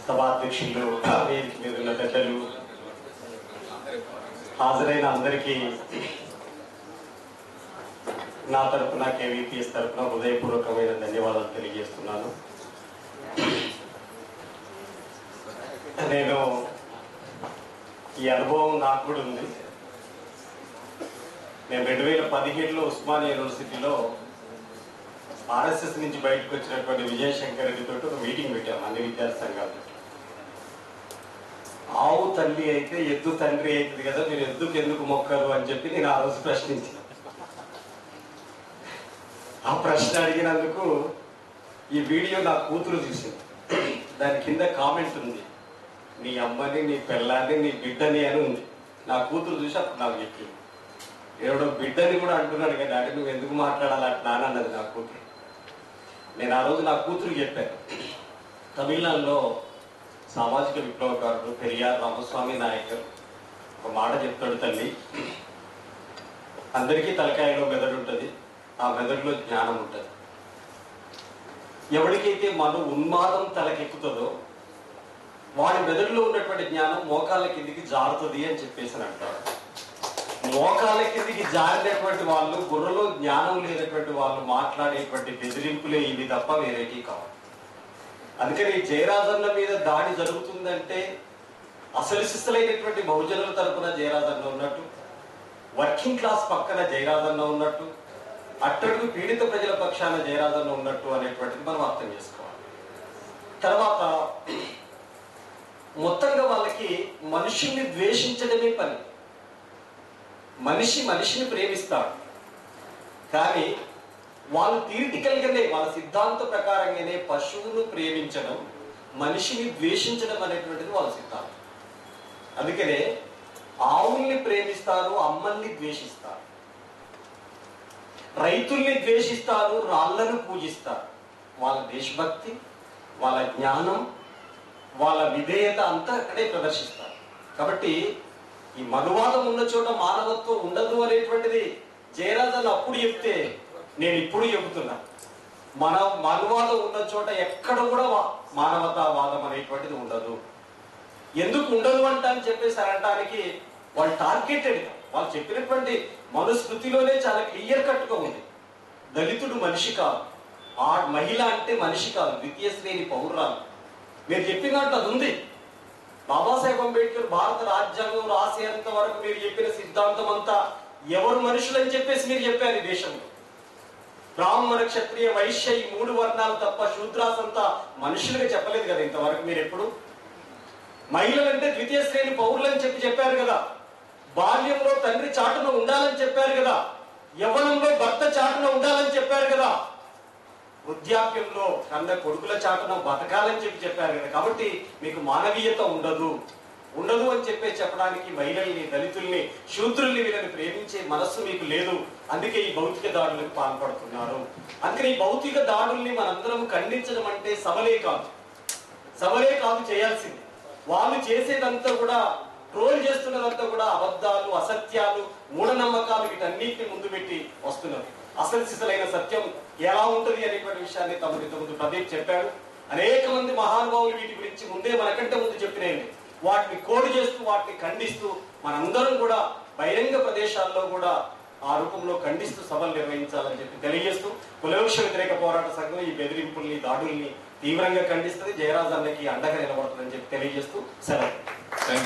సభాధ్యక్షులు, వేదిక మీద ఉన్న పెద్దలు, హాజరైన అందరికీ నా తరఫున కేవీపీఎస్ తరఫున హృదయపూర్వకమైన ధన్యవాదాలు తెలియజేస్తున్నాను. నేను ఈ అనుభవం నాకు కూడా ఉంది. నేను 2017లో ఉస్మానియా యూనివర్సిటీలో ఆర్ఎస్ఎస్ నుంచి బయటకు వచ్చినటువంటి విజయశంకర్ రెడ్డితో ఒక మీటింగ్ పెట్టాము, అన్ని విద్యార్థి సంఘాలు. ఆవు తల్లి అయితే ఎద్దు తండ్రి అవుతుంది కదా, మీరు ఎందుకు మొక్కరు అని చెప్పి నేను ఆ రోజు ప్రశ్నించాను. ఆ ప్రశ్న అడిగినందుకు ఈ వీడియో నా కూతురు చూసింది. దాని కింద కామెంట్ ఉంది, నీ అమ్మని, నీ పిల్లాన్ని, నీ బిడ్డని అని ఉంది. నా కూతురు చూసి అప్పుడు నాకు చెప్పింది. ఎవడో బిడ్డని కూడా అంటున్నాడు కదా, డాడీ నువ్వు ఎందుకు మాట్లాడాలి అట్లా అన్నది నా కూతురు. నేను ఆ రోజు నా కూతురు చెప్పాను, తమిళనాడులో సామాజిక విప్లవకారుడు పెరియార్ రామస్వామి నాయకర్ ఒక మాట చెప్తాడు, తల్లి అందరికీ తలకాయలో మెదడు ఉంటుంది, ఆ మెదడులో జ్ఞానం ఉంటుంది. ఎవరికైతే ఉన్మాదం తలకెక్కుతుందో వాడి మెదడులో ఉన్నటువంటి జ్ఞానం మోకాళ్ళ కిందికి జారుతుంది అని చెప్పేసి అంటారు. మోకాళ్ళ కిందికి జారినటువంటి వాళ్ళు, బుర్రలో జ్ఞానం లేనటువంటి వాళ్ళు మాట్లాడేటువంటి బెదిరింపులే ఇవి తప్ప వేరేటి కావు. అందుకని జయరాజన్న మీద దాడి జరుగుతుందంటే అసలు శిస్తులైనటువంటి బహుజనుల తరపున జయరాజన్న ఉన్నట్టు, వర్కింగ్ క్లాస్ పక్కన జయరాజన్న ఉన్నట్టు, అట్టడుగు పీడిత ప్రజల పక్షాన జయరాజన్న ఉన్నట్టు అనేటువంటిది మనం అర్థం చేసుకోవాలి. తర్వాత మొత్తంగా వాళ్ళకి మనుషుల్ని ద్వేషించడమే పని. మనిషిని ప్రేమిస్తాడు, కానీ వాళ్ళు థియరిటికల్గానే వాళ్ళ సిద్ధాంత ప్రకారంగానే పశువును ప్రేమించడం, మనిషిని ద్వేషించడం అనేటువంటిది వాళ్ళ సిద్ధాంతం. అందుకనే ఆవుల్ని ప్రేమిస్తారు, అమ్మల్ని ద్వేషిస్తారు, రైతుల్ని ద్వేషిస్తారు, రాళ్లను పూజిస్తారు. వాళ్ళ దేశభక్తి, వాళ్ళ జ్ఞానం, వాళ్ళ విధేయత అంతా అక్కడే ప్రదర్శిస్తారు. కాబట్టి ఈ మనువాదం ఉన్న చోట మానవత్వం ఉండదు అనేటువంటిది జయరాజన్ అప్పుడు చెప్తే నేను ఇప్పుడు చెబుతున్నా. మనువాదం ఉన్న చోట ఎక్కడ కూడా మానవతావాదం అనేటువంటిది ఉండదు. ఎందుకు ఉండదు అని చెప్పేసి అనడానికి వాళ్ళు టార్గెటెడ్. వాళ్ళు చెప్పినటువంటి మనుస్మృతిలోనే చాలా క్లియర్ కట్గా ఉంది. దళితుడు మనిషి కాదు, ఆ మహిళ అంటే మనిషి కాదు, ద్వితీయ శ్రేణి పౌరురాలు. మీరు చెప్పిన దాంట్లో అది ఉంది. బాబాసాహెబ్ అంబేద్కర్ భారత రాజ్యాంగం రాసేంత వరకు మీరు చెప్పిన సిద్ధాంతం అంతా ఎవరు మనుషులని చెప్పేసి మీరు చెప్పారు. ఈ దేశంలో బ్రాహ్మణ, క్షత్రియ, వైశ్య ఈ 3 వర్ణాలు తప్ప శూద్రాస్ అంతా మనుషులుగా చెప్పలేదు కదా ఇంతవరకు మీరు ఎప్పుడు. మహిళలంటే ద్వితీయ శ్రేణి పౌరులని చెప్పారు కదా. బాల్యంలో తండ్రి చాటున ఉండాలని చెప్పారు కదా. యవ్వనంలో భర్త చాటున ఉండాలని చెప్పారు కదా. వృద్ధాప్యంలో కన్న కొడుకుల చాటున బతకాలని చెప్పారు కదా. కాబట్టి మీకు మానవీయత ఉండదు అని చెప్పడానికి మహిళల్ని, దళితుల్ని, శూద్రుల్ని వీళ్ళని ప్రేమించే మనస్సు మీకు లేదు. అందుకే ఈ భౌతిక దాడులకు పాల్పడుతున్నారు. అందుకని ఈ భౌతిక దాడుల్ని మనందరం ఖండించడం అంటే సబలే కాదు చేయాల్సింది. వాళ్ళు చేసేదంతా కూడా, ట్రోల్ చేస్తున్నదంతా కూడా అబద్ధాలు, అసత్యాలు, మూఢనమ్మకాలు, వీటన్నిటిని ముందు పెట్టి వస్తున్నారు. అసలు సిసలైన సత్యం ఎలా ఉంటుంది అనేటువంటి విషయాన్ని ఇంతకుముందు ప్రదీప్ చెప్పాడు. అనేక మంది మహానుభావులు వీటి గురించి ముందే మనకంటే ముందు చెప్పినాయండి. వాటిని కోడి చేస్తూ, వాటిని ఖండిస్తూ మనందరం కూడా బహిరంగ ప్రదేశాల్లో కూడా ఆ రూపంలో ఖండిస్తూ సభలు నిర్వహించాలని చెప్పి తెలియజేస్తూ, కులవృక్ష వ్యతిరేక పోరాట సంఘం ఈ బెదిరింపుల్ని, దాడుల్ని తీవ్రంగా ఖండిస్తుంది. జయరాజన్నకి అండగా నిలబడుతుందని చెప్పి తెలియజేస్తూ సెలవు.